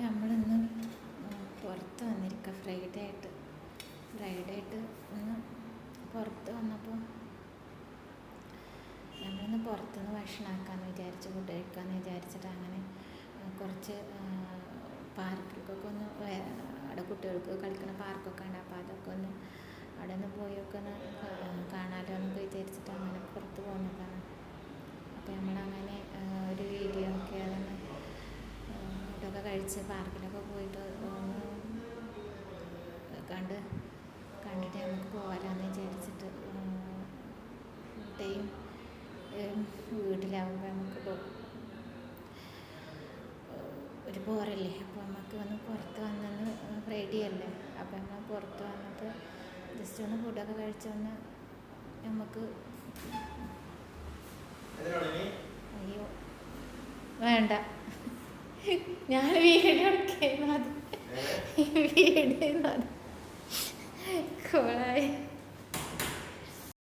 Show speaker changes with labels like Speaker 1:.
Speaker 1: നമ്മളിന്ന് പുറത്ത് വന്നിരിക്കുക ഫ്രൈഡേ ആയിട്ട് ഒന്ന് പുറത്ത് വന്നപ്പോൾ നമ്മളിന്ന് പുറത്തുനിന്ന് ഭക്ഷണമാക്കാമെന്ന് വിചാരിച്ച് ഫുഡ് കഴിക്കാമെന്ന് വിചാരിച്ചിട്ട് അങ്ങനെ കുറച്ച് പാർക്കിലേക്കൊക്കെ ഒന്ന് അവിടെ കുട്ടികൾക്ക് കളിക്കുന്ന പാർക്കൊക്കെ ഉണ്ട്. അപ്പോൾ അതൊക്കെ ഒന്ന് അവിടെ നിന്ന് പോയൊക്കെ ഒന്ന് കാണാമല്ലോ എന്നൊക്കെ വിചാരിച്ചിട്ട് അങ്ങനെ പുറത്ത് പോകുന്നതാണ്. അപ്പോൾ നമ്മളങ്ങനെ ഒരു വീഡിയോ ഒക്കെ അതൊന്ന് ഫുഡൊക്കെ കഴിച്ച് പാർക്കിലൊക്കെ പോയിട്ട് ഒന്ന് കണ്ടിട്ട് നമുക്ക് പോകാമെന്ന് വിചാരിച്ചിട്ട് ടൈം വീട്ടിലാവുമ്പോൾ നമുക്ക് ഒരു ബോറല്ലേ. അപ്പോൾ നമുക്ക് വന്ന് പുറത്ത് വന്നെന്ന് ഫ്രൈഡേ അല്ലേ, അപ്പോൾ നമ്മൾ പുറത്ത് വന്നിട്ട് ജസ്റ്റ് ഒന്ന് ഫുഡൊക്കെ കഴിച്ചൊന്ന് നമുക്ക് അയ്യോ വേണ്ട ഞാൻ വീഡിയോ എടുക്കുന്നത് കോളായി